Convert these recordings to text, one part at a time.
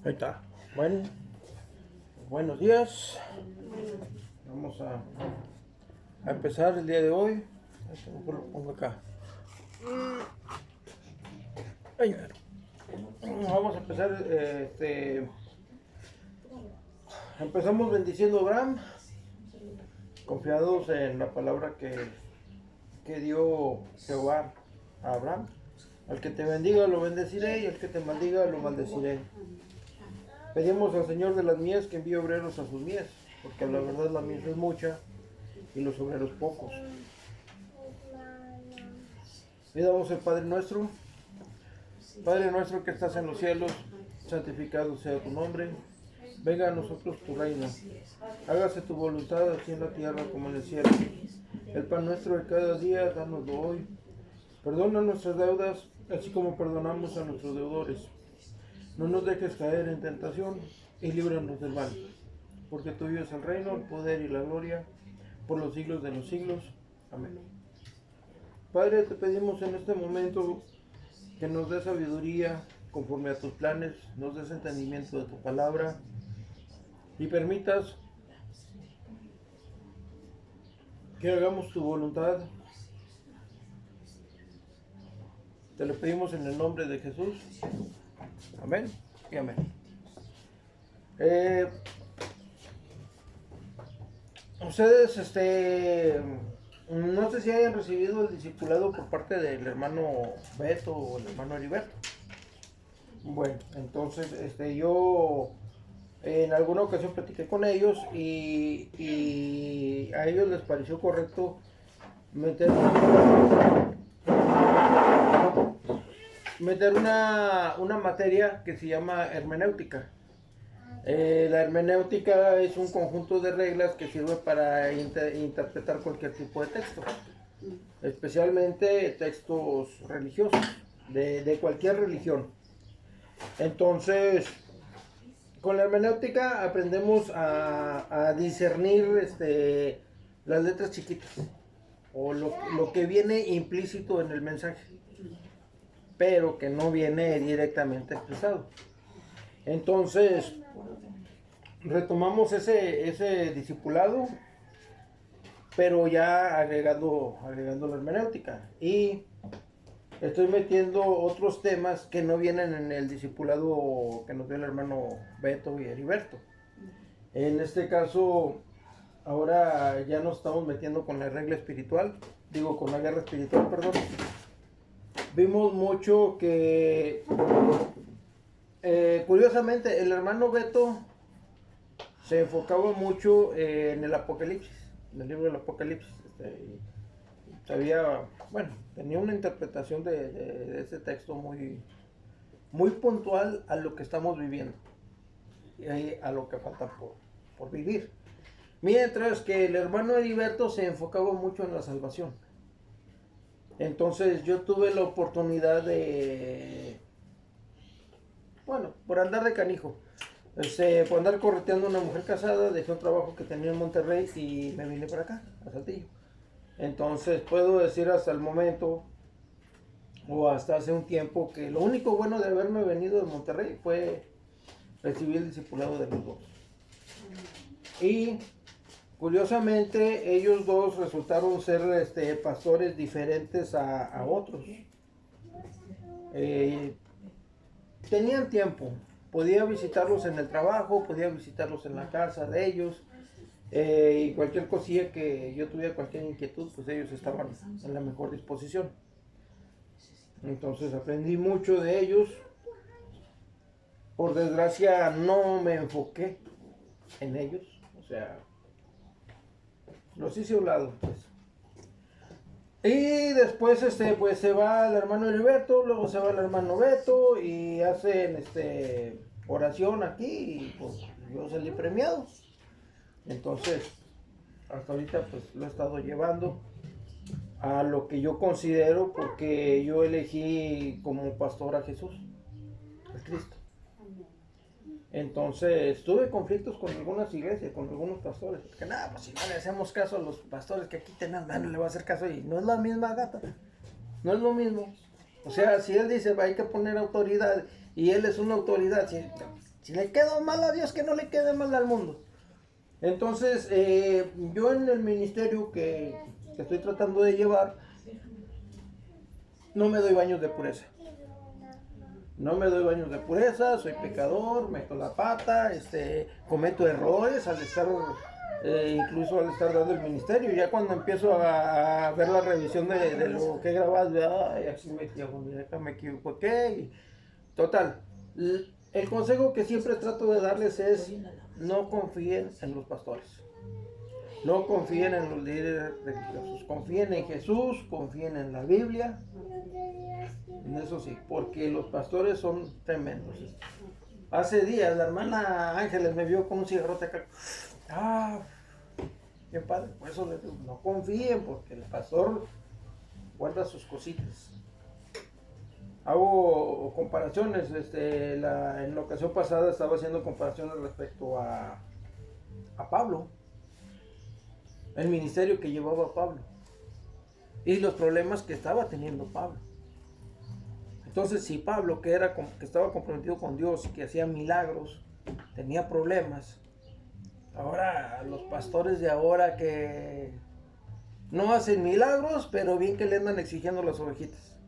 Ahí está. Bueno, buenos días. Vamos a empezar el día de hoy. Mejor lo pongo acá. Ay, vamos a empezar. Empezamos bendiciendo a Abraham, confiados en la palabra que dio Jehová a Abraham. Al que te bendiga lo bendeciré y al que te maldiga lo maldeciré. Pedimos al Señor de las mies que envíe obreros a sus mies, porque la verdad la mies es mucha y los obreros pocos. Pidamos el Padre nuestro. Padre nuestro que estás en los cielos, santificado sea tu nombre. Venga a nosotros tu reino. Hágase tu voluntad así en la tierra como en el cielo. El pan nuestro de cada día, dánoslo hoy. Perdona nuestras deudas, así como perdonamos a nuestros deudores. No nos dejes caer en tentación y líbranos del mal. Porque tuyo es el reino, el poder y la gloria, por los siglos de los siglos. Amén. Padre, te pedimos en este momento que nos dé sabiduría conforme a tus planes, nos des entendimiento de tu palabra y permitas que hagamos tu voluntad. Te lo pedimos en el nombre de Jesús. Amén y amén. Ustedes, no sé si hayan recibido el discipulado por parte del hermano Beto o el hermano Heriberto. Bueno, entonces, yo en alguna ocasión platiqué con ellos y a ellos les pareció correcto meter una materia que se llama hermenéutica. La hermenéutica es un conjunto de reglas que sirve para interpretar cualquier tipo de texto, especialmente textos religiosos, de cualquier religión. Entonces, con la hermenéutica aprendemos a discernir las letras chiquitas, o lo que viene implícito en el mensaje, pero que no viene directamente expresado. Entonces, retomamos ese discipulado, pero ya agregando la hermenéutica. Y estoy metiendo otros temas que no vienen en el discipulado que nos dio el hermano Beto y Heriberto. En este caso, ahora ya nos estamos metiendo con la regla espiritual, con la guerra espiritual, perdón. Vimos mucho que, curiosamente, el hermano Beto se enfocaba mucho en el Apocalipsis, en el libro del Apocalipsis. Tenía una interpretación de ese texto muy puntual a lo que estamos viviendo y a lo que falta por vivir. Mientras que el hermano Heriberto se enfocaba mucho en la salvación. Entonces yo tuve la oportunidad por andar de canijo, por andar correteando a una mujer casada, dejé un trabajo que tenía en Monterrey y me vine para acá, a Saltillo. Entonces puedo decir hasta el momento, o hasta hace un tiempo, que lo único bueno de haberme venido de Monterrey fue recibir el discipulado de los dos. Y curiosamente ellos dos resultaron ser pastores diferentes a otros. Tenían tiempo, podía visitarlos en el trabajo, podía visitarlos en la casa de ellos, y cualquier cosilla que yo tuviera, cualquier inquietud, pues ellos estaban en la mejor disposición. Entonces aprendí mucho de ellos. Por desgracia no me enfoqué en ellos, los hice a un lado, pues. Y después pues se va el hermano Heriberto, luego se va el hermano Beto y hacen oración aquí y pues yo salí premiado. Entonces, hasta ahorita pues lo he estado llevando a lo que yo considero, porque yo elegí como pastor a Jesús, a Cristo. Entonces tuve conflictos con algunas iglesias, con algunos pastores, porque pues si no le hacemos caso a los pastores que aquí tenemos, no le va a hacer caso, y no es la misma gata, no es lo mismo. O sea, si él dice hay que poner autoridad y él es una autoridad, Si le quedó mal a Dios, que no le quede mal al mundo. Entonces, yo en el ministerio que estoy tratando de llevar, no me doy baños de pureza. No me doy baños de pureza, soy pecador, meto la pata, cometo errores al estar, incluso al estar dando el ministerio. Ya cuando empiezo a ver la revisión de lo que he grabado, ay, así me equivoqué. Y, total, el consejo que siempre trato de darles es: no confíen en los pastores. No confíen en los líderes religiosos, confíen en Jesús, confíen en la Biblia, en eso sí, porque los pastores son tremendos. Hace días la hermana Ángeles me vio con un cigarrote acá. Qué padre, por eso les digo, no confíen, porque el pastor guarda sus cositas. Hago comparaciones, en la ocasión pasada estaba haciendo comparaciones respecto a Pablo, el ministerio que llevaba Pablo y los problemas que estaba teniendo Pablo. Entonces, si Pablo, que estaba comprometido con Dios y que hacía milagros, tenía problemas, ahora los pastores de ahora que no hacen milagros, pero bien que le andan exigiendo las ovejitas.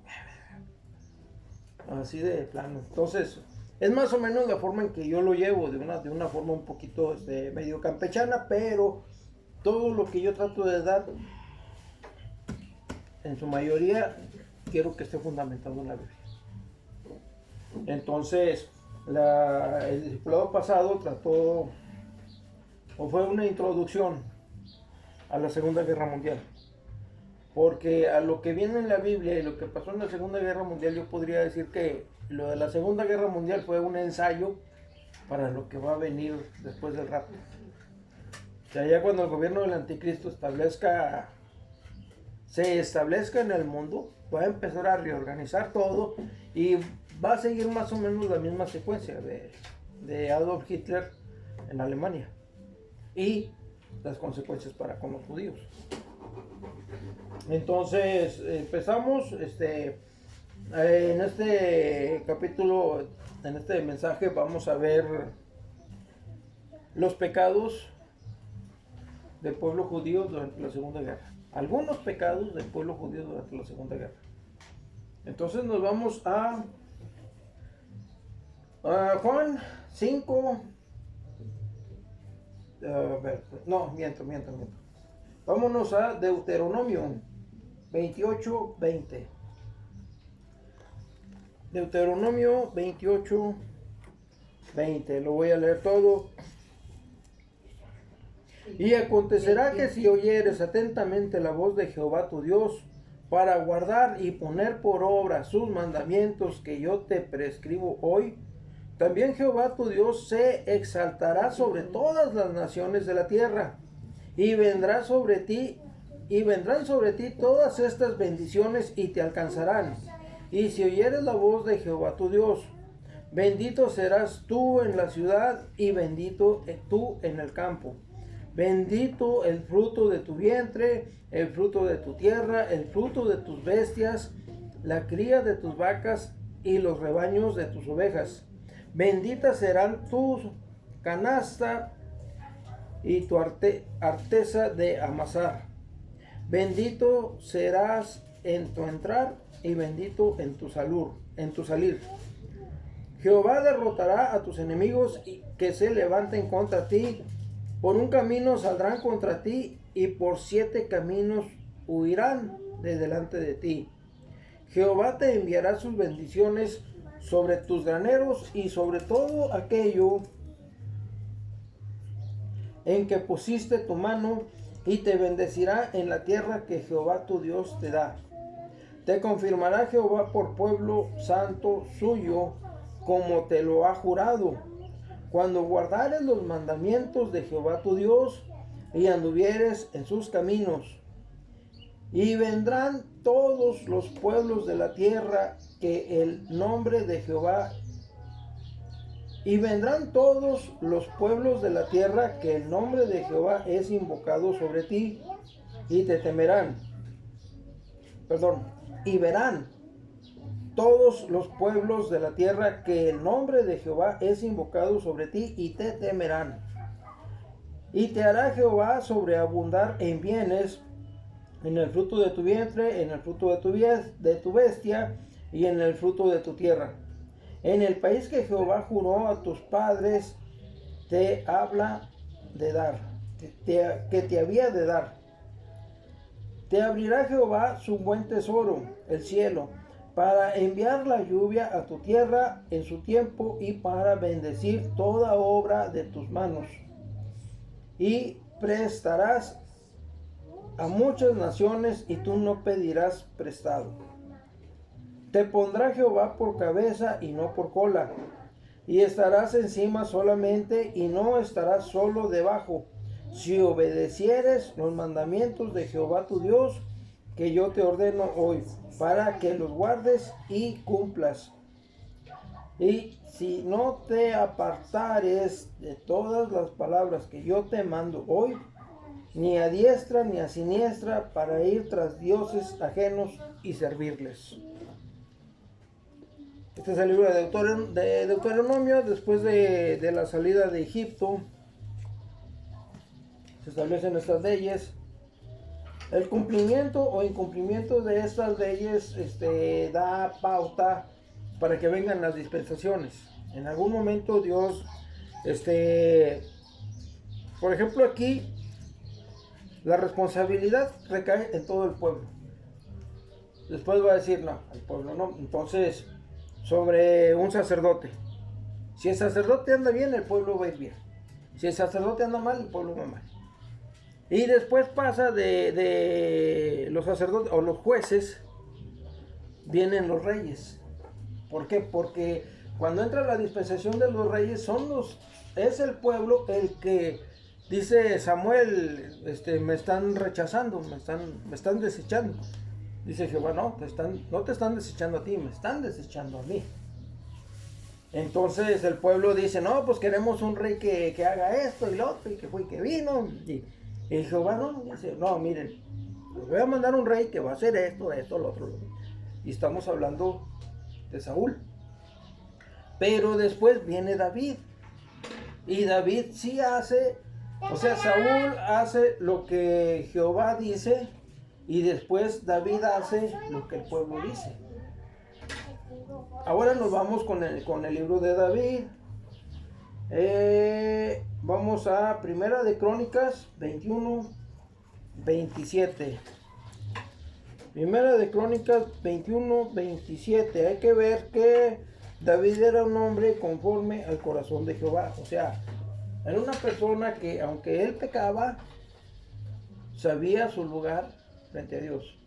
Así de plano. Entonces, es más o menos la forma en que yo lo llevo, de una forma un poquito medio campechana, pero todo lo que yo trato de dar, en su mayoría, quiero que esté fundamentado en la Biblia. Entonces, el discipulado pasado fue una introducción a la Segunda Guerra Mundial. Porque a lo que viene en la Biblia y lo que pasó en la Segunda Guerra Mundial, yo podría decir que lo de la Segunda Guerra Mundial fue un ensayo para lo que va a venir después del rapto. O sea, ya cuando el gobierno del anticristo se establezca en el mundo, va a empezar a reorganizar todo y va a seguir más o menos la misma secuencia de Adolf Hitler en Alemania y las consecuencias para con los judíos. Entonces empezamos en este capítulo, en este mensaje vamos a ver los pecados del pueblo judío durante la Segunda Guerra. Algunos pecados del pueblo judío durante la Segunda Guerra. Entonces nos vamos a Juan 5. Miento. Vámonos a Deuteronomio 28:20. Deuteronomio 28:20. Lo voy a leer todo. Y acontecerá que si oyeres atentamente la voz de Jehová tu Dios, para guardar y poner por obra sus mandamientos que yo te prescribo hoy, también Jehová tu Dios se exaltará sobre todas las naciones de la tierra, y vendrán sobre ti todas estas bendiciones y te alcanzarán. Y si oyeres la voz de Jehová tu Dios, bendito serás tú en la ciudad y bendito tú en el campo. Bendito el fruto de tu vientre, el fruto de tu tierra, el fruto de tus bestias, la cría de tus vacas y los rebaños de tus ovejas. Benditas serán tu canasta y tu arteza de amasar. Bendito serás en tu entrar y bendito en tu salir. Jehová derrotará a tus enemigos que se levanten contra ti. Por un camino saldrán contra ti y por 7 caminos huirán de delante de ti. Jehová te enviará sus bendiciones sobre tus graneros y sobre todo aquello en que pusiste tu mano, y te bendecirá en la tierra que Jehová tu Dios te da. Te confirmará Jehová por pueblo santo suyo, como te lo ha jurado, cuando guardares los mandamientos de Jehová tu Dios y anduvieres en sus caminos. Y vendrán todos los pueblos de la tierra que el nombre de Jehová es invocado sobre ti, y te temerán. Y verán todos los pueblos de la tierra que el nombre de Jehová es invocado sobre ti y te temerán. Y te hará Jehová sobreabundar en bienes, en el fruto de tu vientre, en el fruto de tu bestia y en el fruto de tu tierra. En el país que Jehová juró a tus padres te habla de dar, que te había de dar. Te abrirá Jehová su buen tesoro, el cielo, para enviar la lluvia a tu tierra en su tiempo y para bendecir toda obra de tus manos. Y prestarás a muchas naciones y tú no pedirás prestado. Te pondrá Jehová por cabeza y no por cola, y estarás encima solamente y no estarás solo debajo, si obedecieres los mandamientos de Jehová tu Dios, que yo te ordeno hoy, para que los guardes y cumplas. Y si no te apartares de todas las palabras que yo te mando hoy, ni a diestra ni a siniestra, para ir tras dioses ajenos y servirles. Este es el libro de Deuteronomio. Después de la salida de Egipto, se establecen estas leyes. El cumplimiento o incumplimiento de estas leyes da pauta para que vengan las dispensaciones. En algún momento Dios, por ejemplo aquí, la responsabilidad recae en todo el pueblo. Después va a decir, no, el pueblo no. Entonces, sobre un sacerdote. Si el sacerdote anda bien, el pueblo va a ir bien. Si el sacerdote anda mal, el pueblo va mal. Y después pasa de los sacerdotes o los jueces, vienen los reyes. ¿Por qué? Porque cuando entra la dispensación de los reyes, es el pueblo el que dice Samuel, me están rechazando, me están desechando. Dice Jehová, no te están desechando a ti, me están desechando a mí. Entonces el pueblo dice, no, pues queremos un rey que haga esto y lo otro, y que fue y que vino. Y Jehová no, dice, no, miren, les voy a mandar un rey que va a hacer esto, lo otro. Y estamos hablando de Saúl. Pero después viene David. Y David sí hace, Saúl hace lo que Jehová dice. Y después David hace lo que el pueblo dice. Ahora nos vamos con el libro de David. Vamos a Primera de Crónicas 21, 27. Primera de Crónicas 21, 27. Hay que ver que David era un hombre conforme al corazón de Jehová. O sea, era una persona que aunque él pecaba, sabía su lugar frente a Dios.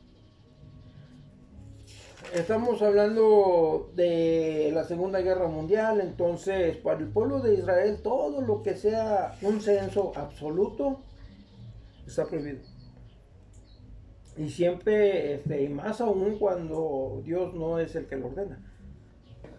Estamos hablando de la Segunda Guerra Mundial. Entonces para el pueblo de Israel todo lo que sea un censo absoluto está prohibido. Y siempre, y más aún cuando Dios no es el que lo ordena.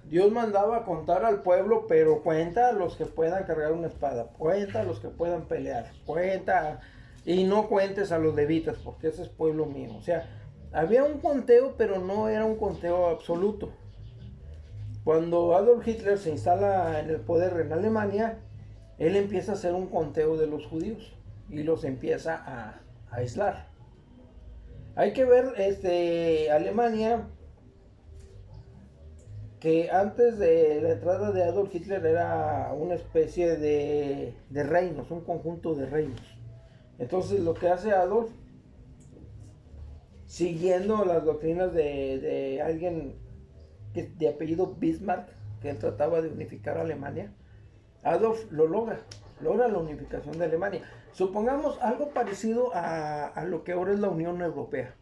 Dios mandaba contar al pueblo, pero cuenta a los que puedan cargar una espada, cuenta a los que puedan pelear, cuenta, y no cuentes a los levitas, porque ese es pueblo mío. O sea, había un conteo, pero no era un conteo absoluto. Cuando Adolf Hitler se instala en el poder en Alemania, él empieza a hacer un conteo de los judíos y los empieza a aislar. Hay que ver Alemania, que antes de la entrada de Adolf Hitler era una especie de reinos, un conjunto de reinos. Entonces lo que hace Adolf, siguiendo las doctrinas de alguien de apellido Bismarck, que él trataba de unificar a Alemania, Adolf logra la unificación de Alemania. Supongamos algo parecido a lo que ahora es la Unión Europea.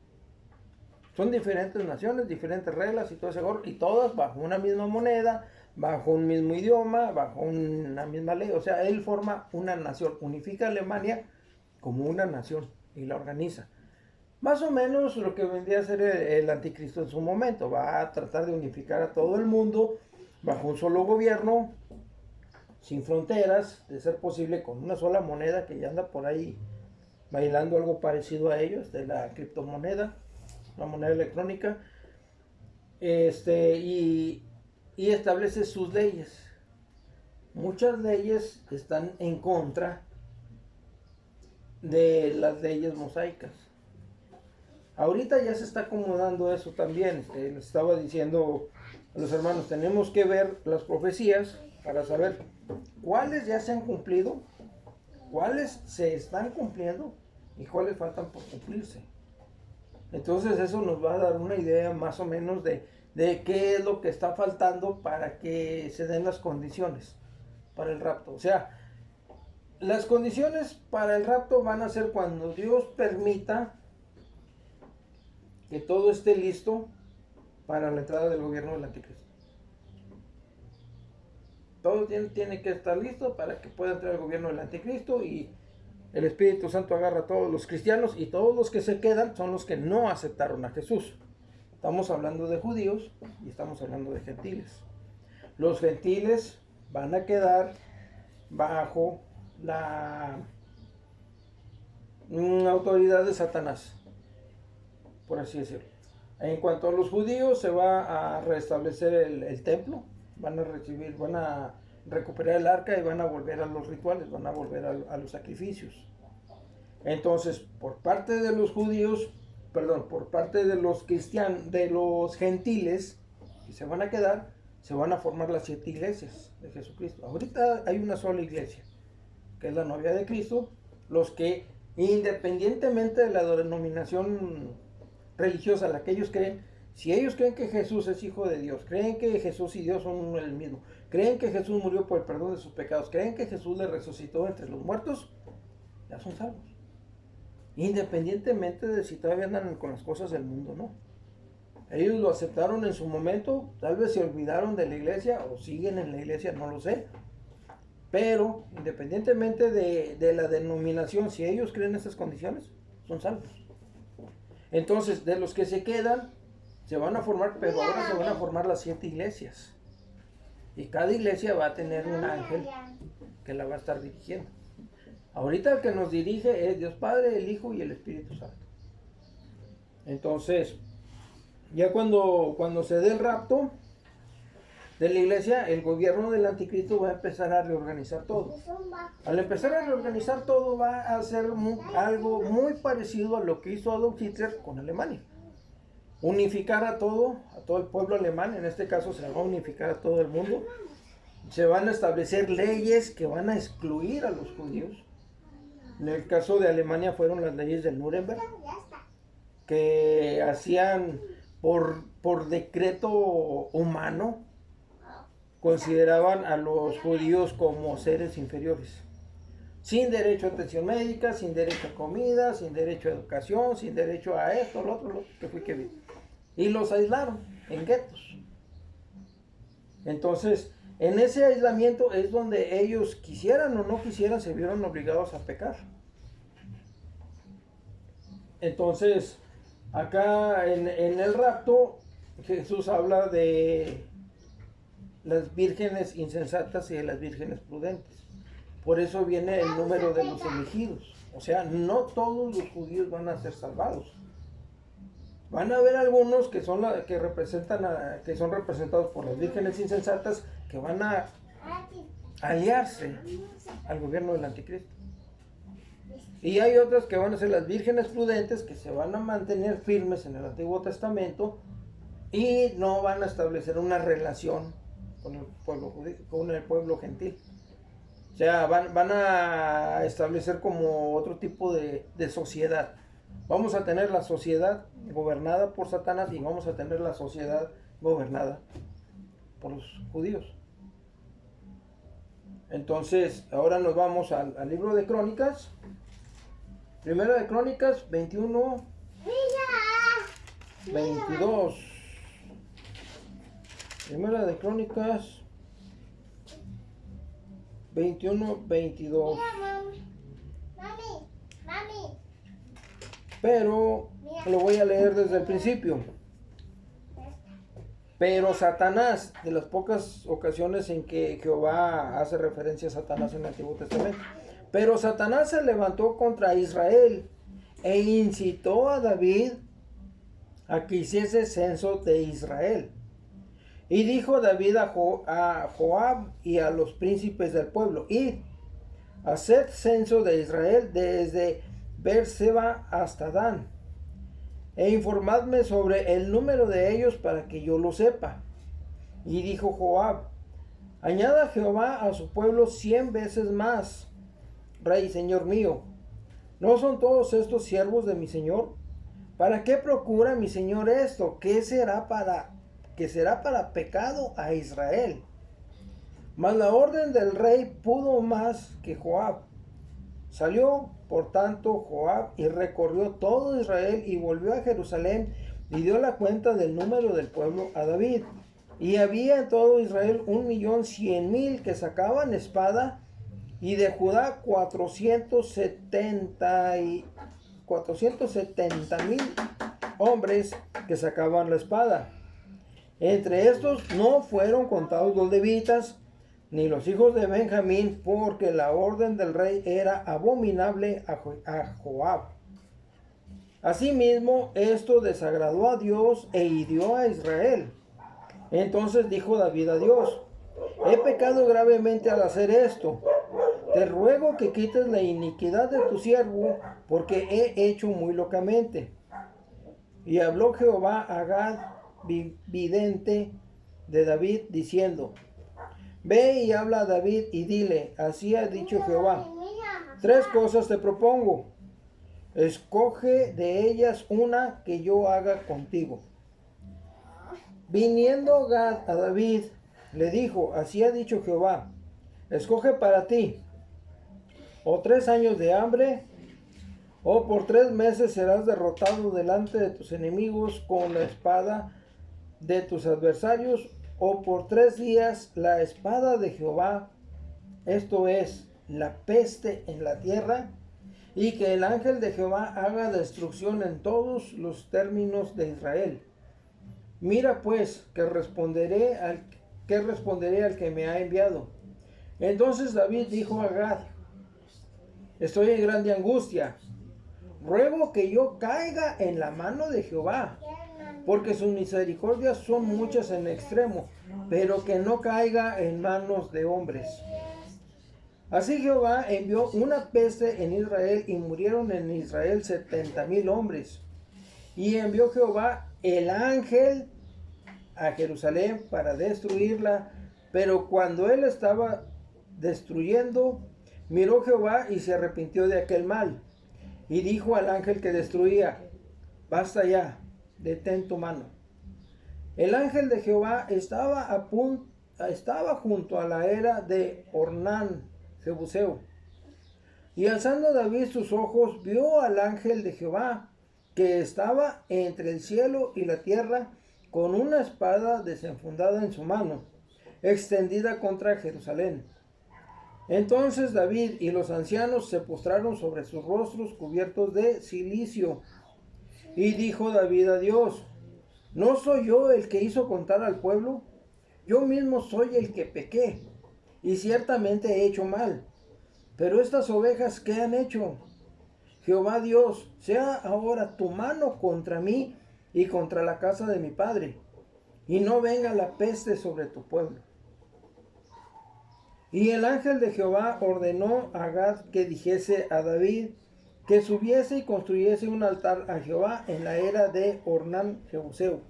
Son diferentes naciones, diferentes reglas y todo ese gorro, y todas bajo una misma moneda, bajo un mismo idioma, bajo una misma ley. O sea, él forma una nación, unifica a Alemania como una nación y la organiza. Más o menos lo que vendría a ser el anticristo en su momento. Va a tratar de unificar a todo el mundo bajo un solo gobierno, sin fronteras, de ser posible con una sola moneda, que ya anda por ahí bailando algo parecido a ellos, de la criptomoneda, la moneda electrónica. y establece sus leyes. Muchas leyes están en contra de las leyes mosaicas. Ahorita ya se está acomodando eso también. Les estaba diciendo a los hermanos, tenemos que ver las profecías para saber cuáles ya se han cumplido, cuáles se están cumpliendo y cuáles faltan por cumplirse. Entonces eso nos va a dar una idea más o menos de qué es lo que está faltando para que se den las condiciones para el rapto. O sea, las condiciones para el rapto van a ser cuando Dios permita que todo esté listo para la entrada del gobierno del anticristo. Todo tiene que estar listo para que pueda entrar el gobierno del anticristo y el Espíritu Santo agarra a todos los cristianos y todos los que se quedan son los que no aceptaron a Jesús. Estamos hablando de judíos y estamos hablando de gentiles. Los gentiles van a quedar bajo la autoridad de Satanás, por así decirlo. En cuanto a los judíos, se va a restablecer el templo, van a recuperar el arca y van a volver a los rituales, van a volver a los sacrificios. Entonces, por parte de los judíos, por parte de los cristianos, de los gentiles que se van a quedar, se van a formar las 7 iglesias de Jesucristo. Ahorita hay una sola iglesia, que es la novia de Cristo. Los que, independientemente de la denominación religiosa a la que ellos creen, si ellos creen que Jesús es hijo de Dios, creen que Jesús y Dios son el mismo, creen que Jesús murió por el perdón de sus pecados, creen que Jesús le resucitó entre los muertos, ya son salvos. Independientemente de si todavía andan con las cosas del mundo, ¿no? Ellos lo aceptaron en su momento, tal vez se olvidaron de la iglesia o siguen en la iglesia, no lo sé. Pero independientemente de la denominación, si ellos creen esas condiciones, son salvos. Entonces, de los que se quedan, se van a formar, pero ahora se van a formar las 7 iglesias. Y cada iglesia va a tener un ángel que la va a estar dirigiendo. Ahorita el que nos dirige es Dios Padre, el Hijo y el Espíritu Santo. Entonces, ya cuando se dé el rapto de la iglesia, el gobierno del anticristo va a empezar a reorganizar todo. Al empezar a reorganizar todo, va a hacer algo muy parecido a lo que hizo Adolf Hitler con Alemania. Unificar a todo el pueblo alemán, en este caso se va a unificar a todo el mundo. Se van a establecer leyes que van a excluir a los judíos. En el caso de Alemania fueron las leyes del Nuremberg, que hacían por decreto humano, consideraban a los judíos como seres inferiores, sin derecho a atención médica, sin derecho a comida, sin derecho a educación, sin derecho a esto, lo otro, que fue que vi. Y los aislaron en guetos. Entonces, en ese aislamiento es donde ellos, quisieran o no quisieran, se vieron obligados a pecar. Entonces, acá en el rapto, Jesús habla de las vírgenes insensatas y de las vírgenes prudentes. Por eso viene el número de los elegidos. O sea, no todos los judíos van a ser salvados. Van a haber algunos que son que son representados por las vírgenes insensatas, que van a aliarse al gobierno del anticristo. Y hay otras que van a ser las vírgenes prudentes, que se van a mantener firmes en el Antiguo Testamento y no van a establecer una relación con el pueblo gentil. O sea, van a establecer como otro tipo de sociedad. Vamos a tener la sociedad gobernada por Satanás y vamos a tener la sociedad gobernada por los judíos. Entonces, ahora nos vamos al libro de Crónicas. Primera de Crónicas 21, 22. Primera de Crónicas 21, 22. Pero lo voy a leer desde el principio. Pero Satanás, de las pocas ocasiones en que Jehová hace referencia a Satanás en el Antiguo Testamento. Pero Satanás se levantó contra Israel e incitó a David a que hiciese censo de Israel. Y dijo David a Joab y a los príncipes del pueblo: id, haced censo de Israel desde Beerseba hasta Dan, e informadme sobre el número de ellos para que yo lo sepa. Y dijo Joab: añada Jehová a su pueblo 100 veces más, rey, señor mío. ¿No son todos estos siervos de mi señor? ¿Para qué procura mi señor esto? ¿Qué será para pecado a Israel? Mas la orden del rey pudo más que Joab. Salió, por tanto, Joab y recorrió todo Israel y volvió a Jerusalén y dio la cuenta del número del pueblo a David. Y había en todo Israel 1.100.000 que sacaban espada, y de Judá 470.000 hombres que sacaban la espada. Entre estos no fueron contados los levitas, ni los hijos de Benjamín, porque la orden del rey era abominable a Joab. Asimismo, esto desagradó a Dios e hirió a Israel. Entonces dijo David a Dios: he pecado gravemente al hacer esto. Te ruego que quites la iniquidad de tu siervo, porque he hecho muy locamente. Y habló Jehová a Gad, vidente de David, diciendo: ve y habla a David y dile: así ha dicho Jehová, 3 cosas te propongo, escoge de ellas una que yo haga contigo. Viniendo Gad a David, le dijo: así ha dicho Jehová, escoge para ti, o 3 años de hambre, o por 3 meses serás derrotado delante de tus enemigos con la espada de tus adversarios, o por 3 días la espada de Jehová, esto es, la peste en la tierra, y que el ángel de Jehová haga destrucción en todos los términos de Israel. Mira pues, ¿qué responderé al que me ha enviado? Entonces David dijo a Gad: estoy en grande angustia. Ruego que yo caiga en la mano de Jehová, porque sus misericordias son muchas en extremo, pero que no caiga en manos de hombres. Así Jehová envió una peste en Israel, y murieron en Israel 70.000 hombres. Y envió Jehová el ángel a Jerusalén para destruirla, pero cuando él estaba destruyendo, miró Jehová y se arrepintió de aquel mal. Y dijo al ángel que destruía: basta ya, detén tu mano. El ángel de Jehová estaba junto a la era de Ornán, Jebuseo. Y alzando David sus ojos, vio al ángel de Jehová, que estaba entre el cielo y la tierra, con una espada desenfundada en su mano, extendida contra Jerusalén. Entonces David y los ancianos se postraron sobre sus rostros cubiertos de cilicio. Y dijo David a Dios: ¿no soy yo el que hizo contar al pueblo? Yo mismo soy el que pequé, y ciertamente he hecho mal. Pero estas ovejas, ¿qué han hecho? Jehová Dios, sea ahora tu mano contra mí y contra la casa de mi padre, y no venga la peste sobre tu pueblo. Y el ángel de Jehová ordenó a Gad que dijese a David que subiese y construyese un altar a Jehová en la era de Ornán Jebuseo.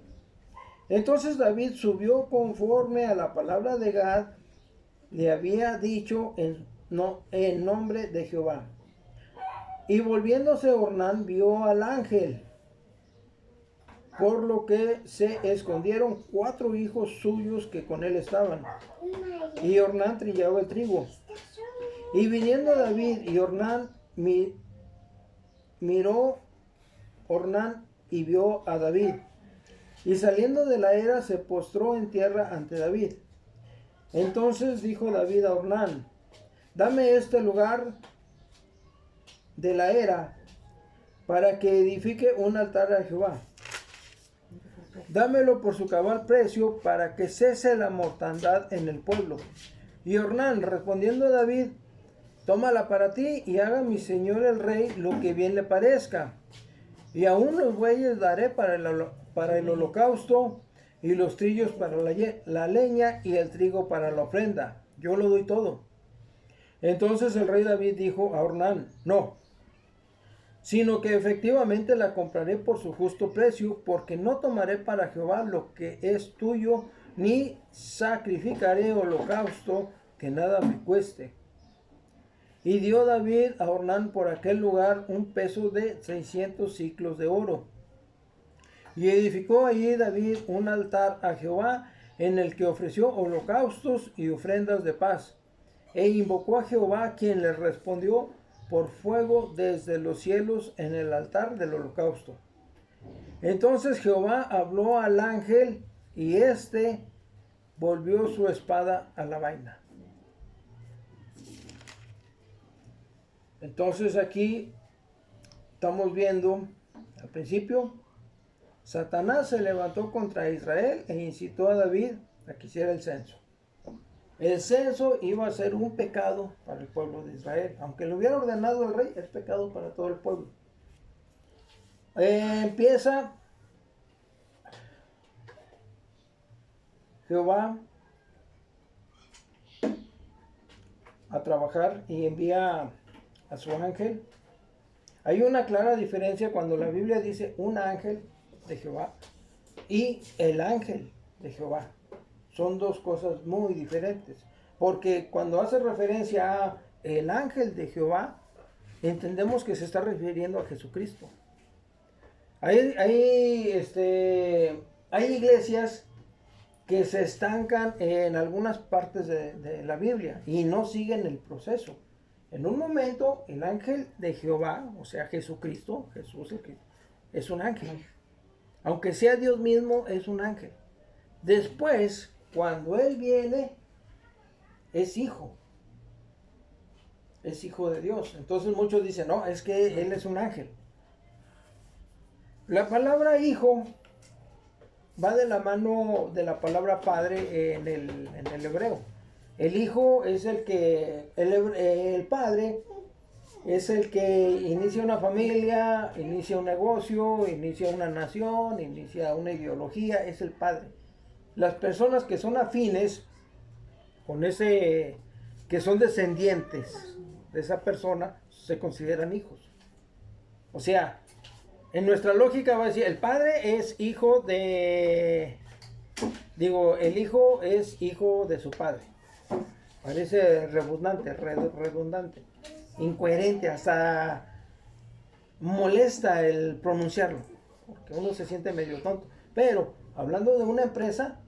Entonces David subió conforme a la palabra de Gad le había dicho en nombre de Jehová. Y volviéndose Ornán vio al ángel, por lo que se escondieron 4 hijos suyos que con él estaban. Y Ornán trillaba el trigo. Y viniendo David y Ornán, miró Ornán y vio a David. Y saliendo de la era se postró en tierra ante David. Entonces dijo David a Ornán: dame este lugar de la era para que edifique un altar a Jehová. Dámelo por su cabal precio, para que cese la mortandad en el pueblo. Y Ornán, respondiendo a David: tómala para ti, y haga mi señor el rey lo que bien le parezca. Y aún los bueyes daré para para el holocausto, y los trillos para la leña, y el trigo para la ofrenda. Yo lo doy todo. Entonces el rey David dijo a Ornán: no, sino que efectivamente la compraré por su justo precio, porque no tomaré para Jehová lo que es tuyo, ni sacrificaré holocausto que nada me cueste. Y dio David a Ornán por aquel lugar un peso de 600 siclos de oro. Y edificó allí David un altar a Jehová, en el que ofreció holocaustos y ofrendas de paz. E invocó a Jehová, quien le respondió por fuego desde los cielos en el altar del holocausto. Entonces Jehová habló al ángel, y éste volvió su espada a la vaina. Entonces aquí estamos viendo, al principio, Satanás se levantó contra Israel e incitó a David a que hiciera el censo. El censo iba a ser un pecado para el pueblo de Israel. Aunque lo hubiera ordenado el rey, es pecado para todo el pueblo. Empieza Jehová a trabajar y envía a su ángel. Hay una clara diferencia cuando la Biblia dice un ángel de Jehová y el ángel de Jehová. Son dos cosas muy diferentes, porque cuando hace referencia a el ángel de Jehová, entendemos que se está refiriendo a Jesucristo. Hay iglesias que se estancan en algunas partes de la Biblia y no siguen el proceso. En un momento, el ángel de Jehová, o sea Jesucristo, Jesús es un ángel. Aunque sea Dios mismo, es un ángel. Después, cuando Él viene, es hijo. Es hijo de Dios. Entonces muchos dicen, no, es que Él es un ángel. La palabra hijo va de la mano de la palabra padre en el hebreo. El hijo es el padre es el que inicia una familia, inicia un negocio, inicia una nación, inicia una ideología, es el padre. Las personas que son afines con que son descendientes de esa persona, se consideran hijos. O sea, en nuestra lógica va a decir, el padre es hijo el hijo es hijo de su padre. Parece redundante, incoherente, hasta molesta el pronunciarlo, porque uno se siente medio tonto. Pero, hablando de una empresa,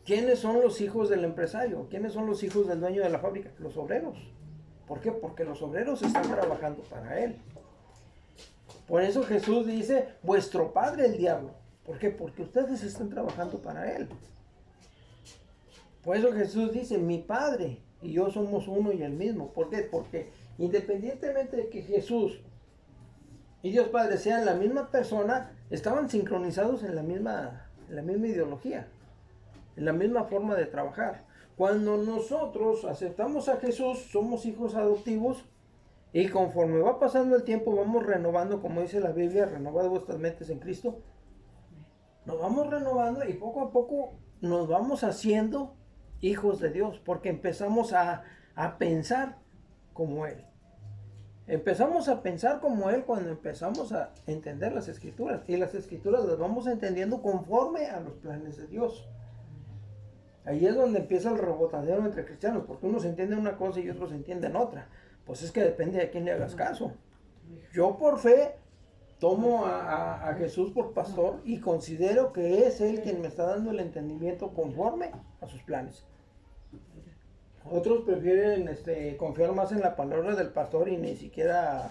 ¿quiénes son los hijos del empresario? ¿Quiénes son los hijos del dueño de la fábrica? Los obreros. ¿Por qué? Porque los obreros están trabajando para él. Por eso Jesús dice, vuestro padre el diablo. ¿Por qué? Porque ustedes están trabajando para él. Por eso Jesús dice, mi Padre y yo somos uno y el mismo. ¿Por qué? Porque independientemente de que Jesús y Dios Padre sean la misma persona, estaban sincronizados en la misma ideología, en la misma forma de trabajar. Cuando nosotros aceptamos a Jesús, somos hijos adoptivos, y conforme va pasando el tiempo, vamos renovando, como dice la Biblia, renovad vuestras mentes en Cristo. Nos vamos renovando y poco a poco nos vamos haciendo hijos de Dios, porque empezamos a pensar como Él. Empezamos a pensar como Él cuando empezamos a entender las Escrituras, y las Escrituras las vamos entendiendo conforme a los planes de Dios. Ahí es donde empieza el rebotadero entre cristianos, porque unos entienden una cosa y otros entienden otra. Pues es que depende de quién le hagas caso. Yo por fe tomo a Jesús por pastor y considero que es Él quien me está dando el entendimiento conforme a sus planes. Otros prefieren confiar más en la palabra del pastor y ni siquiera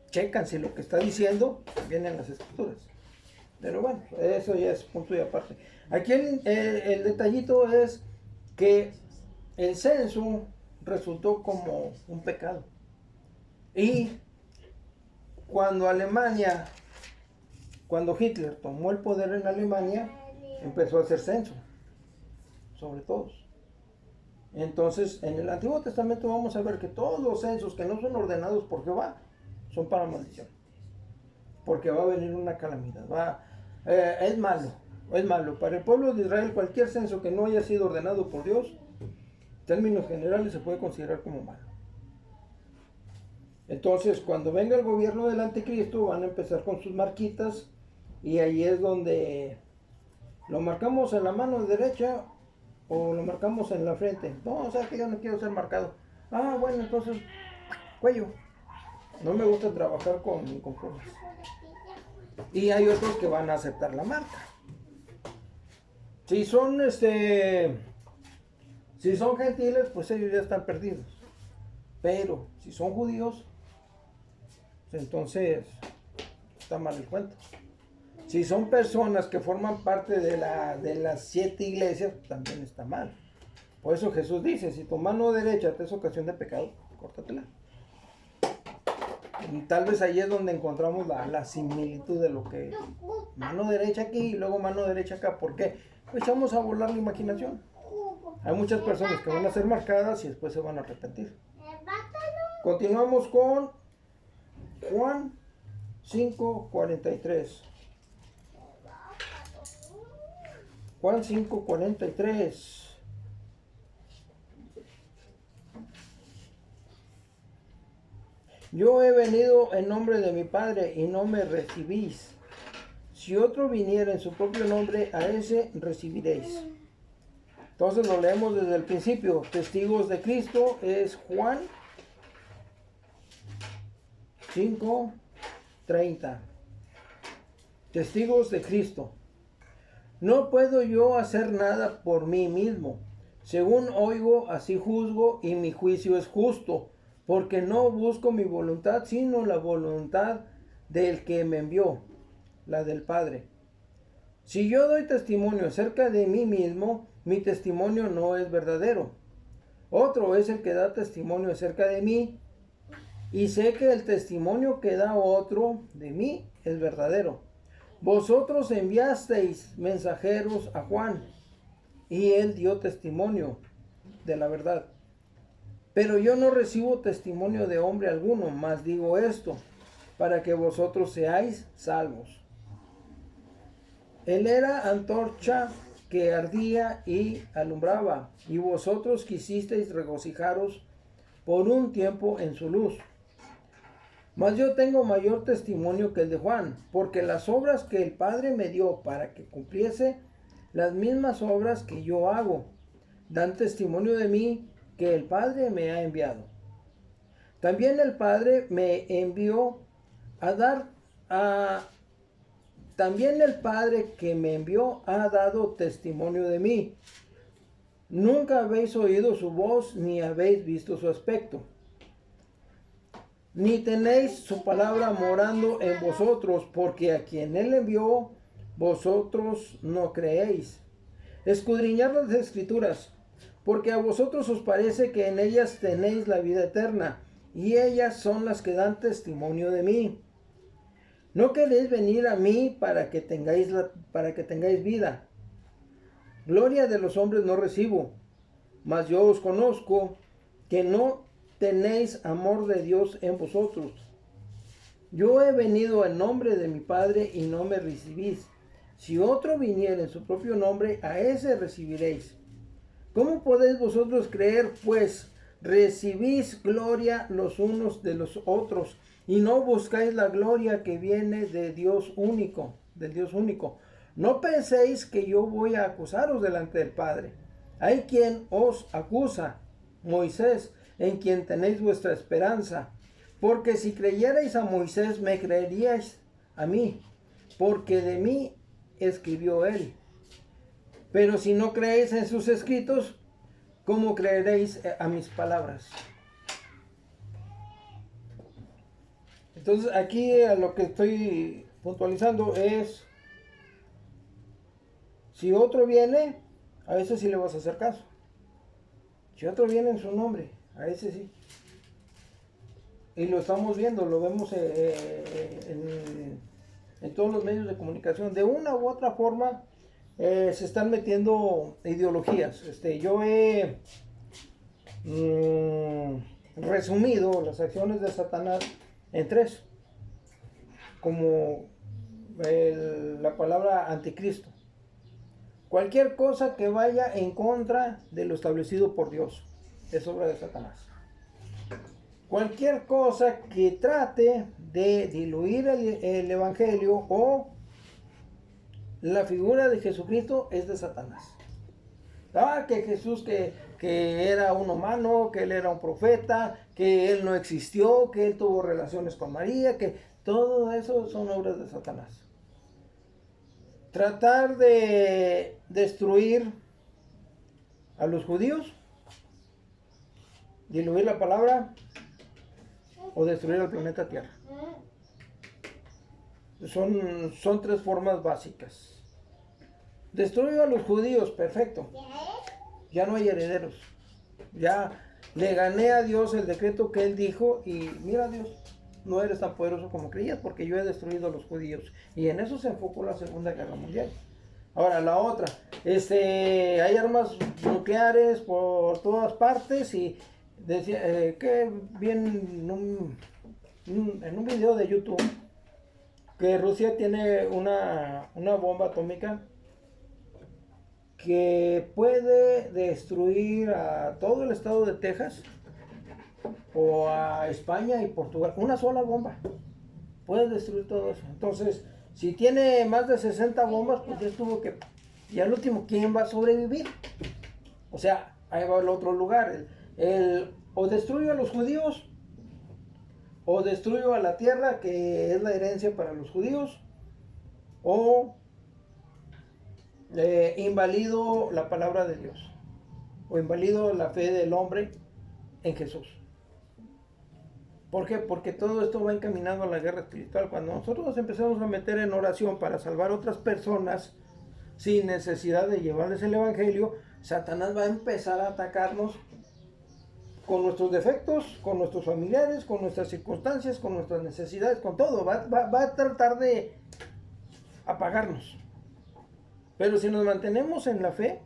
checan si lo que está diciendo viene en las Escrituras. Pero bueno, eso ya es punto y aparte. Aquí el detallito es que el censo resultó como un pecado. Y cuando Hitler tomó el poder en Alemania, empezó a hacer censo sobre todos. Entonces, en el Antiguo Testamento vamos a ver que todos los censos que no son ordenados por Jehová son para maldición. Porque va a venir una calamidad. Es malo, es malo. Para el pueblo de Israel, cualquier censo que no haya sido ordenado por Dios, en términos generales, se puede considerar como malo. Entonces, cuando venga el gobierno del anticristo, van a empezar con sus marquitas, y ahí es donde lo marcamos en la mano derecha o lo marcamos en la frente. No, o sea que yo no quiero ser marcado. Ah, bueno, entonces, cuello. No me gusta trabajar con plumas. Y hay otros que van a aceptar la marca. Si son si son gentiles, pues ellos ya están perdidos. Pero si son judíos, pues entonces está mal el cuento. Si son personas que forman parte de las 7 iglesias, también está mal. Por eso Jesús dice, si tu mano derecha te es ocasión de pecado, córtatela. Y tal vez ahí es donde encontramos la similitud de lo que mano derecha aquí y luego mano derecha acá. ¿Por qué? Pues echamos a volar la imaginación. Hay muchas personas que van a ser marcadas y después se van a arrepentir. Continuamos con Juan 5:43. Juan 5:43. Yo he venido en nombre de mi Padre y no me recibís. Si otro viniera en su propio nombre, a ese recibiréis. Entonces lo leemos desde el principio. Testigos de Cristo es Juan 5:30. Testigos de Cristo. No puedo yo hacer nada por mí mismo. Según oigo, así juzgo, y mi juicio es justo, porque no busco mi voluntad, sino la voluntad del que me envió, la del Padre. Si yo doy testimonio acerca de mí mismo, mi testimonio no es verdadero. Otro es el que da testimonio acerca de mí, y sé que el testimonio que da otro de mí es verdadero. Vosotros enviasteis mensajeros a Juan, y él dio testimonio de la verdad. Pero yo no recibo testimonio de hombre alguno, mas digo esto, para que vosotros seáis salvos. Él era antorcha que ardía y alumbraba, y vosotros quisisteis regocijaros por un tiempo en su luz. Mas yo tengo mayor testimonio que el de Juan, porque las obras que el Padre me dio para que cumpliese, las mismas obras que yo hago, dan testimonio de mí que el Padre me ha enviado. También el Padre me envió también el Padre que me envió ha dado testimonio de mí. Nunca habéis oído su voz, ni habéis visto su aspecto, ni tenéis su palabra morando en vosotros, porque a quien él envió, vosotros no creéis. Escudriñad las Escrituras, porque a vosotros os parece que en ellas tenéis la vida eterna, y ellas son las que dan testimonio de mí. No queréis venir a mí para que tengáis vida. Gloria de los hombres no recibo, mas yo os conozco que no tenéis amor de Dios en vosotros. Yo he venido en nombre de mi Padre y no me recibís. Si otro viniera en su propio nombre, a ese recibiréis. ¿Cómo podéis vosotros creer, pues recibís gloria los unos de los otros y no buscáis la gloria que viene de Dios único, del Dios único? No penséis que yo voy a acusaros delante del Padre. Hay quien os acusa, Moisés, en quien tenéis vuestra esperanza. Porque si creyerais a Moisés, me creeríais a mí, porque de mí escribió él. Pero si no creéis en sus escritos, ¿cómo creeréis a mis palabras? Entonces aquí a lo que estoy puntualizando es, si otro viene, a ese sí le vas a hacer caso. Si otro viene en su nombre, a ese sí. Y lo estamos viendo, lo vemos en todos los medios de comunicación. De una u otra forma se están metiendo ideologías. Yo he resumido las acciones de Satanás en 3. Como la palabra anticristo. Cualquier cosa que vaya en contra de lo establecido por Dios es obra de Satanás. Cualquier cosa que trate de diluir el evangelio o la figura de Jesucristo es de Satanás. Que Jesús que era un humano, que él era un profeta, que él no existió, que él tuvo relaciones con María, que todo eso son obras de Satanás. Tratar de destruir a los judíos, diluir la palabra o destruir el planeta Tierra. Son tres formas básicas. Destruir a los judíos, perfecto. Ya no hay herederos. Ya le gané a Dios el decreto que él dijo y mira Dios, no eres tan poderoso como creías porque yo he destruido a los judíos. Y en eso se enfocó la Segunda Guerra Mundial. Ahora la otra, hay armas nucleares por todas partes y decía que vi en un video de YouTube que Rusia tiene una bomba atómica que puede destruir a todo el estado de Texas o a España y Portugal. Una sola bomba puede destruir todo eso. Entonces, si tiene más de 60 bombas, pues ya estuvo que... Y al último, ¿quién va a sobrevivir? O sea, ahí va el otro lugar. O destruyo a los judíos, o destruyo a la tierra, que es la herencia para los judíos, o invalido la palabra de Dios, o invalido la fe del hombre en Jesús. ¿Por qué? Porque todo esto va encaminado a la guerra espiritual. Cuando nosotros nos empezamos a meter en oración para salvar a otras personas sin necesidad de llevarles el evangelio, Satanás va a empezar a atacarnos con nuestros defectos, con nuestros familiares, con nuestras circunstancias, con nuestras necesidades, con todo. Va a tratar de apagarnos. Pero si nos mantenemos en la fe,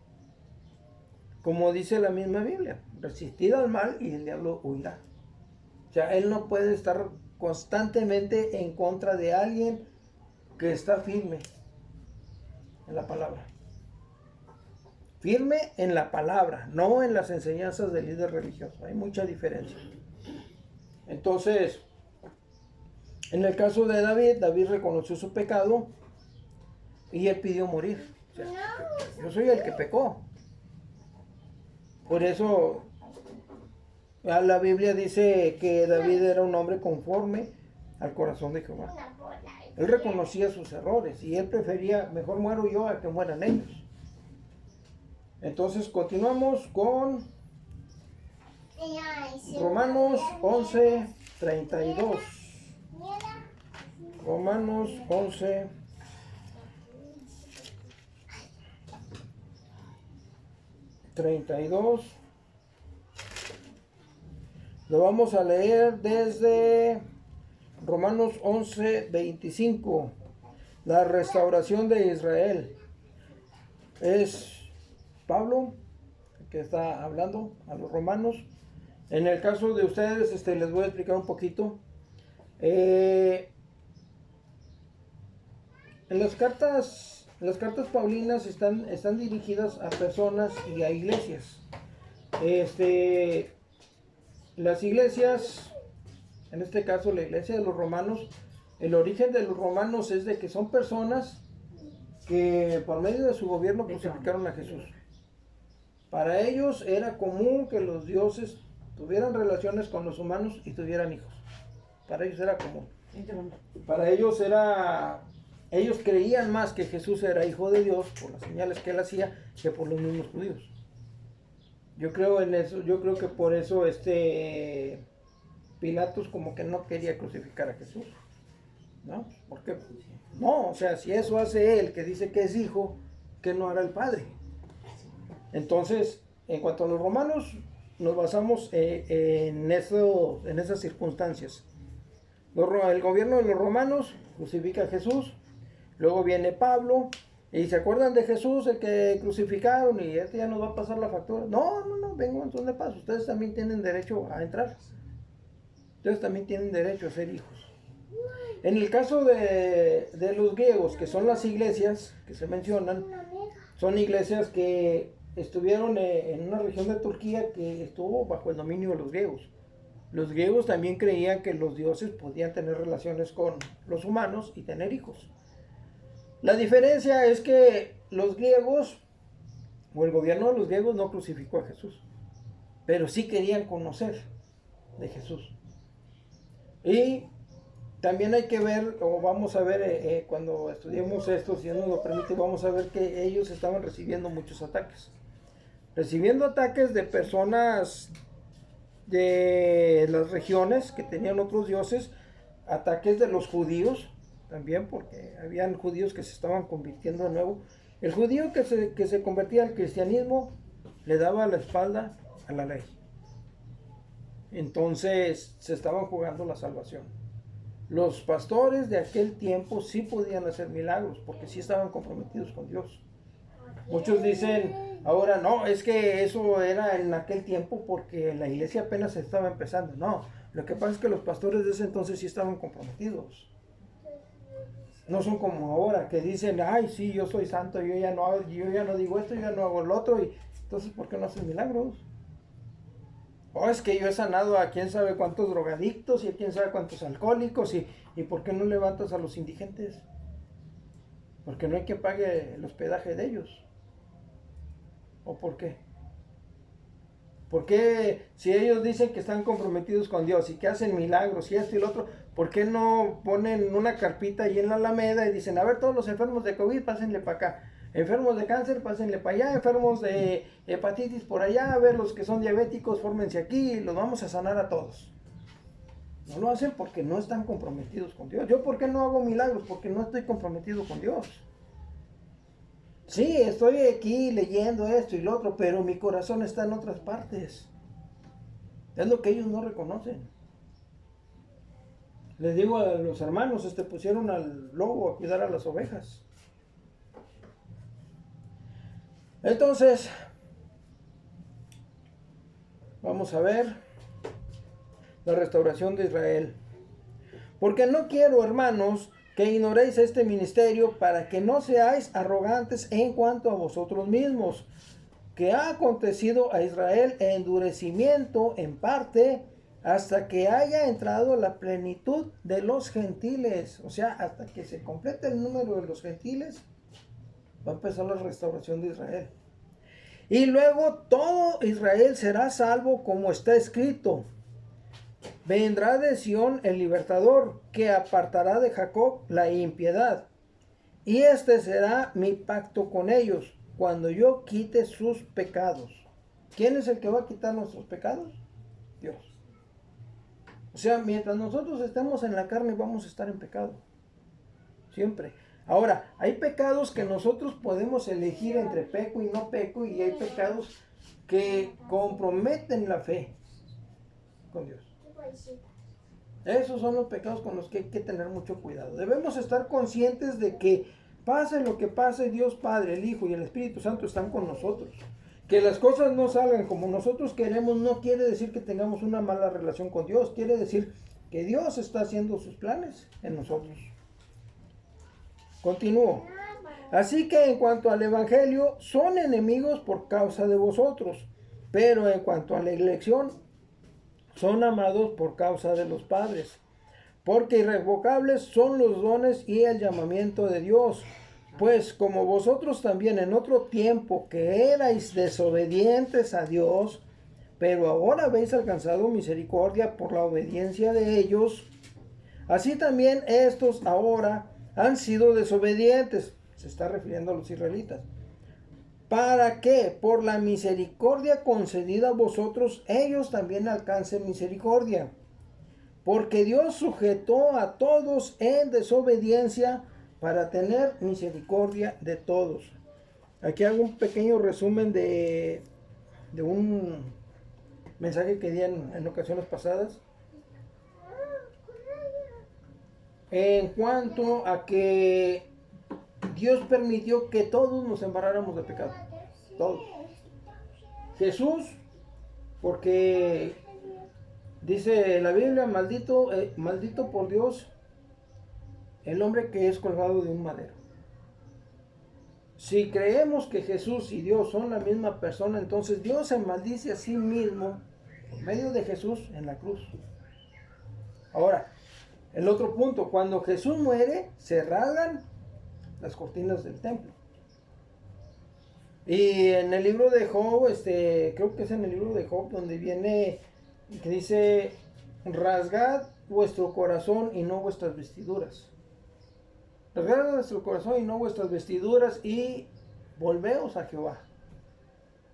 como dice la misma Biblia, resistid al mal y el diablo huirá. O sea, él no puede estar constantemente en contra de alguien que está firme en la palabra. Firme en la palabra, no en las enseñanzas del líder religioso. Hay mucha diferencia. Entonces, en el caso de David, David reconoció su pecado y él pidió morir. O sea, yo soy el que pecó. Por eso la Biblia dice que David era un hombre conforme al corazón de Jehová. Él reconocía sus errores y él prefería, mejor muero yo a que mueran ellos. Entonces continuamos con Romanos 11:32. Romanos 11:32. Lo vamos a leer desde Romanos 11:25. La restauración de Israel. Es Pablo que está hablando a los romanos. En el caso de ustedes, les voy a explicar un poquito. En las cartas paulinas están dirigidas a personas y a iglesias. Las iglesias, en este caso la iglesia de los romanos, el origen de los romanos es de que son personas que por medio de su gobierno crucificaron a Jesús. Para ellos era común que los dioses tuvieran relaciones con los humanos y tuvieran hijos. Para ellos era común. Para ellos ellos creían más que Jesús era hijo de Dios por las señales que él hacía que por los mismos judíos. Yo creo en eso, yo creo que por eso Pilatos como que no quería crucificar a Jesús. ¿No? ¿Por qué? No, o sea, si eso hace él, que dice que es hijo, ¿qué no hará el Padre? Entonces, en cuanto a los romanos, nos basamos en esas circunstancias. El gobierno de los romanos crucifica a Jesús, luego viene Pablo, y se acuerdan de Jesús, el que crucificaron, y ya nos va a pasar la factura. No, vengo un montón de paso. Ustedes también tienen derecho a entrar. Ustedes también tienen derecho a ser hijos. En el caso de los griegos, que son las iglesias que se mencionan, son iglesias que estuvieron en una región de Turquía que estuvo bajo el dominio de los griegos. Los griegos también creían que los dioses podían tener relaciones con los humanos y tener hijos. La diferencia es que los griegos, o el gobierno de los griegos, no crucificó a Jesús, pero sí querían conocer de Jesús. Y también hay que ver, o vamos a ver cuando estudiemos esto, si Dios nos lo permite, vamos a ver que ellos estaban recibiendo muchos ataques. Recibiendo ataques de personas de las regiones que tenían otros dioses, ataques de los judíos también, porque habían judíos que se estaban convirtiendo de nuevo. El judío que se convertía al cristianismo le daba la espalda a la ley. Entonces se estaban jugando la salvación. Los pastores de aquel tiempo sí podían hacer milagros, porque sí estaban comprometidos con Dios. Muchos dicen ahora, no, es que eso era en aquel tiempo porque la iglesia apenas estaba empezando. No, lo que pasa es que los pastores de ese entonces sí estaban comprometidos. No son como ahora, que dicen, ay, sí, yo soy santo, yo ya no digo esto, yo ya no hago lo otro, y entonces, ¿por qué no hacen milagros? Oh, es que yo he sanado a quién sabe cuántos drogadictos y a quién sabe cuántos alcohólicos, y ¿por qué no levantas a los indigentes? Porque no hay que pague el hospedaje de ellos. ¿O por qué? ¿Por qué si ellos dicen que están comprometidos con Dios y que hacen milagros y esto y lo otro, por qué no ponen una carpita ahí en la Alameda y dicen, a ver, todos los enfermos de COVID, pásenle para acá, enfermos de cáncer, pásenle para allá, enfermos de hepatitis por allá, a ver, los que son diabéticos, fórmense aquí y los vamos a sanar a todos? No lo hacen porque no están comprometidos con Dios. ¿Yo por qué no hago milagros? Porque no estoy comprometido con Dios. Sí, estoy aquí leyendo esto y lo otro, pero mi corazón está en otras partes. Es lo que ellos no reconocen. Les digo a los hermanos, pusieron al lobo a cuidar a las ovejas. Entonces, vamos a ver la restauración de Israel. Porque no quiero, hermanos, que ignoréis este ministerio para que no seáis arrogantes en cuanto a vosotros mismos, que ha acontecido a Israel endurecimiento en parte hasta que haya entrado la plenitud de los gentiles. O sea, hasta que se complete el número de los gentiles, va a empezar la restauración de Israel. Y luego todo Israel será salvo, como está escrito. Vendrá de Sión el libertador, que apartará de Jacob la impiedad. Y este será mi pacto con ellos, cuando yo quite sus pecados. ¿Quién es el que va a quitar nuestros pecados? Dios. O sea, mientras nosotros estemos en la carne, vamos a estar en pecado. Siempre. Ahora, hay pecados que nosotros podemos elegir entre peco y no peco, y hay pecados que comprometen la fe con Dios. Esos son los pecados con los que hay que tener mucho cuidado. Debemos estar conscientes de que pase lo que pase, Dios Padre, el Hijo y el Espíritu Santo están con nosotros. Que las cosas no salgan como nosotros queremos no quiere decir que tengamos una mala relación con Dios. Quiere decir que Dios está haciendo sus planes en nosotros. Continúo. Así que en cuanto al Evangelio, son enemigos por causa de vosotros. Pero en cuanto a la elección, son amados por causa de los padres. Porque irrevocables son los dones y el llamamiento de Dios. Pues como vosotros también en otro tiempo que erais desobedientes a Dios, pero ahora habéis alcanzado misericordia por la obediencia de ellos, así también estos ahora han sido desobedientes. Se está refiriendo a los israelitas. Para que por la misericordia concedida a vosotros, ellos también alcancen misericordia. Porque Dios sujetó a todos en desobediencia para tener misericordia de todos. Aquí hago un pequeño resumen de un mensaje que di en ocasiones pasadas. En cuanto a que Dios permitió que todos nos embarráramos de pecado. Todos. Jesús, porque dice la Biblia, maldito por Dios el hombre que es colgado de un madero. Si creemos que Jesús y Dios son la misma persona, entonces Dios se maldice a sí mismo por medio de Jesús en la cruz. Ahora, el otro punto, cuando Jesús muere, se rasgan las cortinas del templo. Y en el libro de Job, creo que es en el libro de Job donde viene que dice: rasgad vuestro corazón y no vuestras vestiduras. Rasgad vuestro corazón y no vuestras vestiduras y volveos a Jehová.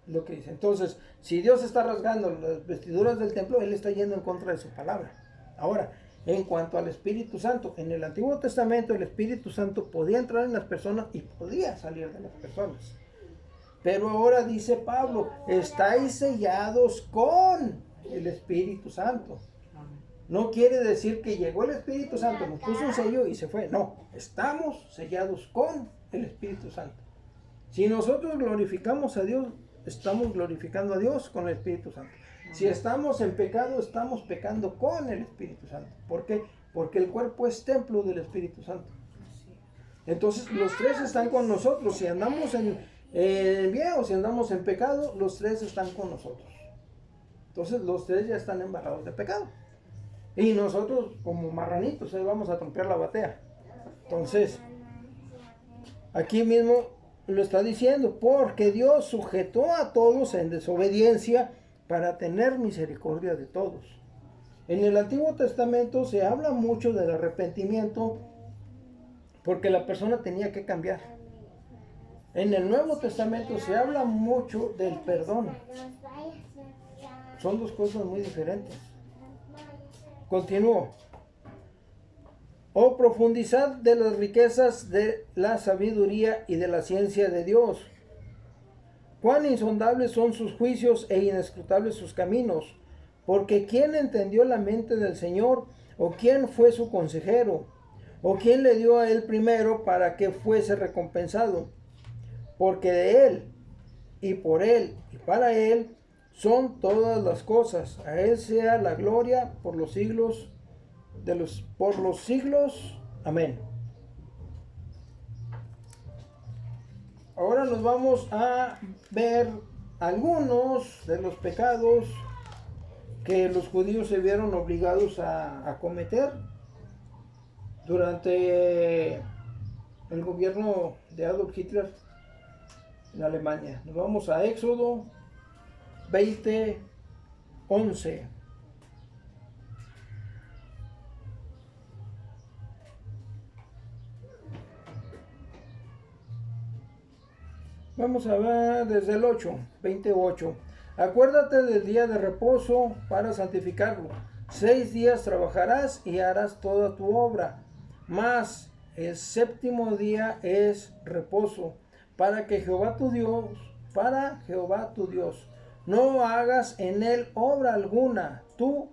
Lo que dice. Entonces, si Dios está rasgando las vestiduras del templo, Él está yendo en contra de su palabra. Ahora, en cuanto al Espíritu Santo, en el Antiguo Testamento el Espíritu Santo podía entrar en las personas y podía salir de las personas. Pero ahora dice Pablo: estáis sellados con el Espíritu Santo. No quiere decir que llegó el Espíritu Santo, nos puso un sello y se fue. No, estamos sellados con el Espíritu Santo. Si nosotros glorificamos a Dios, estamos glorificando a Dios con el Espíritu Santo. Si estamos en pecado, estamos pecando con el Espíritu Santo. ¿Por qué? Porque el cuerpo es templo del Espíritu Santo. Entonces los tres están con nosotros. Si andamos en bien o si andamos en pecado, los tres están con nosotros. Entonces los tres ya están embarrados de pecado. Y nosotros como marranitos vamos a trompear la batea. Entonces, aquí mismo lo está diciendo: porque Dios sujetó a todos en desobediencia para tener misericordia de todos. En el Antiguo Testamento se habla mucho del arrepentimiento porque la persona tenía que cambiar. En el Nuevo Testamento se habla mucho del perdón. Son dos cosas muy diferentes. Continúo. Oh, profundizad de las riquezas de la sabiduría y de la ciencia de Dios. Cuán insondables son sus juicios e inescrutables sus caminos. Porque ¿quién entendió la mente del Señor? ¿O quién fue su consejero? ¿O quién le dio a él primero para que fuese recompensado? Porque de él, y por él, y para él, son todas las cosas. A él sea la gloria por los siglos por los siglos. Amén. Ahora nos vamos a ver algunos de los pecados que los judíos se vieron obligados a cometer durante el gobierno de Adolf Hitler en Alemania. Nos vamos a Éxodo 20:11. Vamos a ver desde el 20:8. Acuérdate del día de reposo para santificarlo. 6 días trabajarás y harás toda tu obra, mas el séptimo día es reposo para Jehová tu Dios. No hagas en él obra alguna, tú,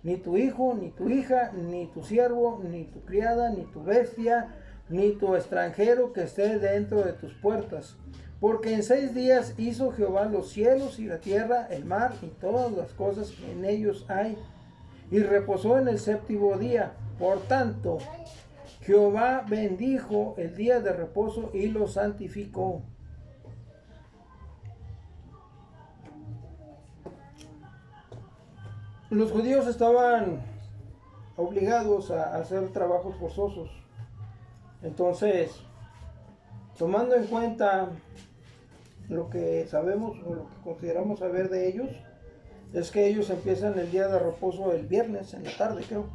ni tu hijo, ni tu hija, ni tu siervo, ni tu criada, ni tu bestia, ni tu extranjero que esté dentro de tus puertas. Porque en 6 días hizo Jehová los cielos y la tierra, el mar y todas las cosas que en ellos hay, y reposó en el séptimo día. Por tanto, Jehová bendijo el día de reposo y lo santificó. Los judíos estaban obligados a hacer trabajos forzosos. Entonces, tomando en cuenta lo que sabemos o lo que consideramos saber de ellos, es que ellos empiezan el día de reposo el viernes en la tarde, creo.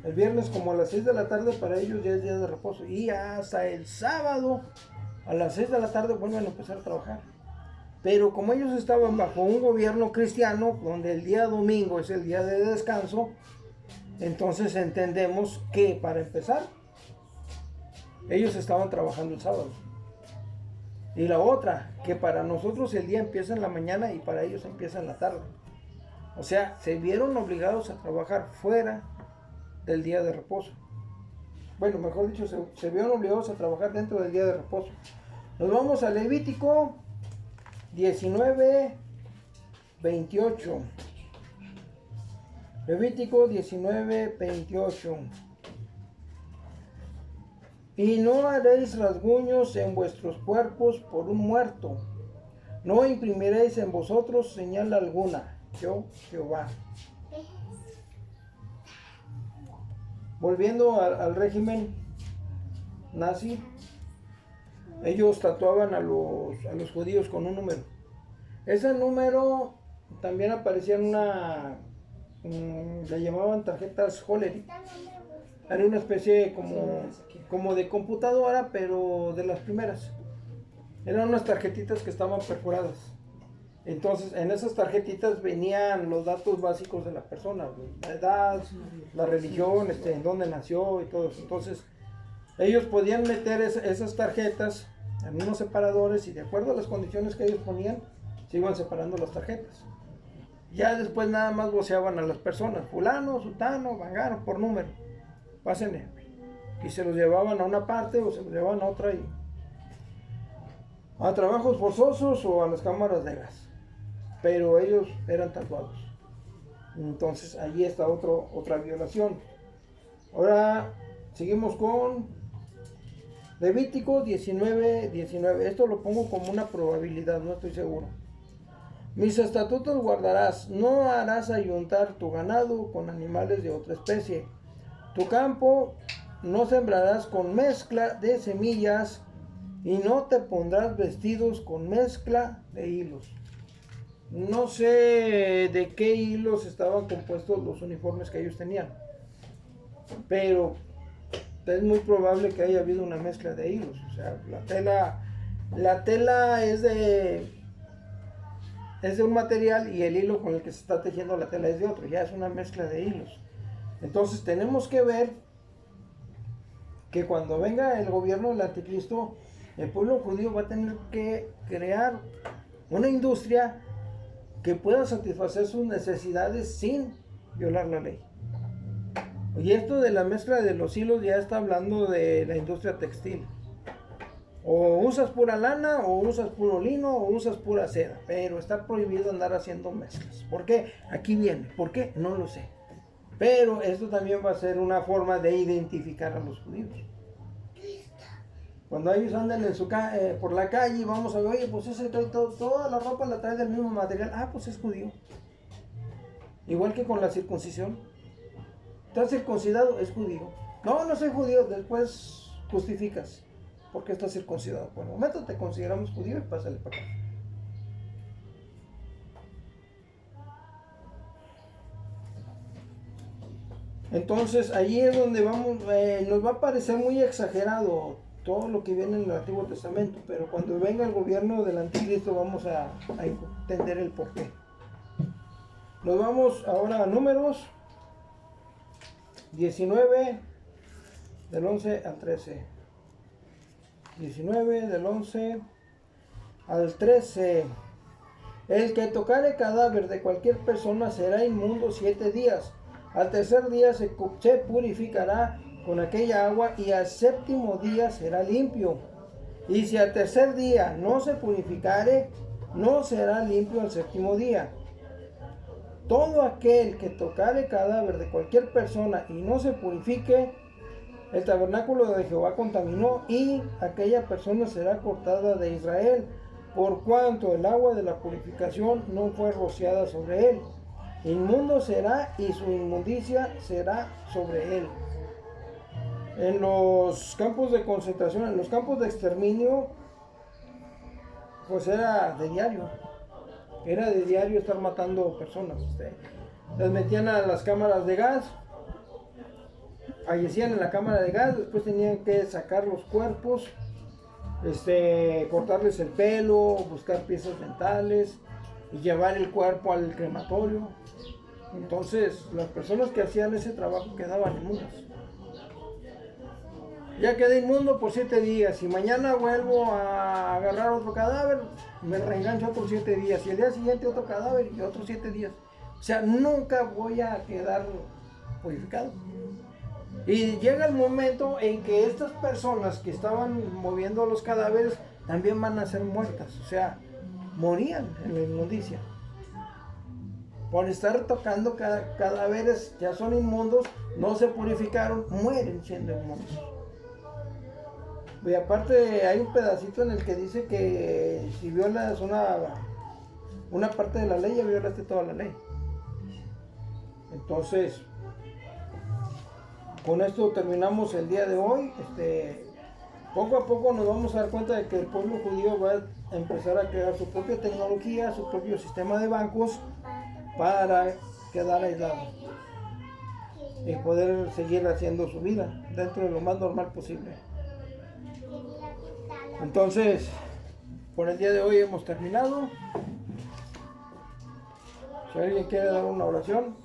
El viernes como a las 6 de la tarde para ellos ya es día de reposo. Y hasta el sábado a las 6 de la tarde vuelven a empezar a trabajar. Pero como ellos estaban bajo un gobierno cristiano, donde el día domingo es el día de descanso, entonces entendemos que para empezar, ellos estaban trabajando el sábado. Y la otra, que para nosotros el día empieza en la mañana y para ellos empieza en la tarde. O sea, se vieron obligados a trabajar fuera del día de reposo. Bueno, mejor dicho, se vieron obligados a trabajar dentro del día de reposo. Nos vamos a Levítico 19:28. Levítico 19:28. Y no haréis rasguños en vuestros cuerpos por un muerto. No imprimiréis en vosotros señal alguna. Yo, Jehová. Volviendo al régimen nazi, ellos tatuaban a los judíos con un número. Ese número también aparecía en le llamaban tarjetas Hollerith. Era una especie como de computadora, pero de las primeras. Eran unas tarjetitas que estaban perforadas. Entonces, en esas tarjetitas venían los datos básicos de la persona, la edad, la religión, en dónde nació y todo eso. Entonces, ellos podían meter esas tarjetas en unos separadores y de acuerdo a las condiciones que ellos ponían, se iban separando las tarjetas. Ya después nada más voceaban a las personas, fulano, sutano, vangano, por número, pásenle. Y se los llevaban a una parte o se los llevaban a otra, a trabajos forzosos o a las cámaras de gas. Pero ellos eran tatuados. Entonces allí está otra violación. Ahora seguimos con Levítico 19:19. Esto lo pongo como una probabilidad, no estoy seguro. Mis estatutos guardarás, no harás ayuntar tu ganado con animales de otra especie. Tu campo no sembrarás con mezcla de semillas y no te pondrás vestidos con mezcla de hilos. No sé de qué hilos estaban compuestos los uniformes que ellos tenían, pero es muy probable que haya habido una mezcla de hilos. O sea, la tela es de un material y el hilo con el que se está tejiendo la tela es de otro, ya es una mezcla de hilos. Entonces tenemos que ver que cuando venga el gobierno del anticristo, el pueblo judío va a tener que crear una industria que pueda satisfacer sus necesidades sin violar la ley. Y esto de la mezcla de los hilos ya está hablando de la industria textil. O usas pura lana, o usas puro lino, o usas pura seda, pero está prohibido andar haciendo mezclas. ¿Por qué? Aquí viene. ¿Por qué? No lo sé. Pero esto también va a ser una forma de identificar a los judíos. Cuando ellos andan por la calle y vamos a ver, oye, pues ese trae toda la ropa la trae del mismo material. Ah, pues es judío. Igual que con la circuncisión. ¿Estás circuncidado? Es judío. No, no soy judío. Después justificas. ¿Por qué estás circuncidado? Por el momento te consideramos judío y pásale para acá. Entonces, allí es donde vamos, nos va a parecer muy exagerado todo lo que viene en el Antiguo Testamento, pero cuando venga el gobierno del Anticristo vamos a entender el porqué. Nos vamos ahora a Números 19, del 11 al 13. 19, del 11 al 13. El que tocare cadáver de cualquier persona será inmundo 7 días. Al tercer día se purificará con aquella agua y al séptimo día será limpio. Y si al tercer día no se purificare, no será limpio al séptimo día. Todo aquel que tocare cadáver de cualquier persona y no se purifique, el tabernáculo de Jehová contaminó y aquella persona será cortada de Israel, por cuanto el agua de la purificación no fue rociada sobre él. Inmundo será y su inmundicia será sobre él. En los campos de concentración, en los campos de exterminio, pues era de diario. Era de diario estar matando personas. Las metían a las cámaras de gas, fallecían en la cámara de gas, después tenían que sacar los cuerpos, cortarles el pelo, buscar piezas dentales y llevar el cuerpo al crematorio. Entonces las personas que hacían ese trabajo quedaban inmundas. Ya quedé inmundo por 7 días y mañana vuelvo a agarrar otro cadáver, me reengancho otros 7 días y el día siguiente otro cadáver y otros 7 días. O sea, nunca voy a quedar purificado. Y llega el momento en que estas personas que estaban moviendo los cadáveres también van a ser muertas. O sea, morían en la inmundicia. Por estar tocando cadáveres, ya son inmundos, no se purificaron, mueren siendo inmundos. Y aparte hay un pedacito en el que dice que si violas una parte de la ley, ya violaste toda la ley. Entonces, con esto terminamos el día de hoy. Poco a poco nos vamos a dar cuenta de que el pueblo judío va a empezar a crear su propia tecnología, su propio sistema de bancos para quedar aislado y poder seguir haciendo su vida dentro de lo más normal posible. Entonces, por el día de hoy hemos terminado. Si alguien quiere dar una oración.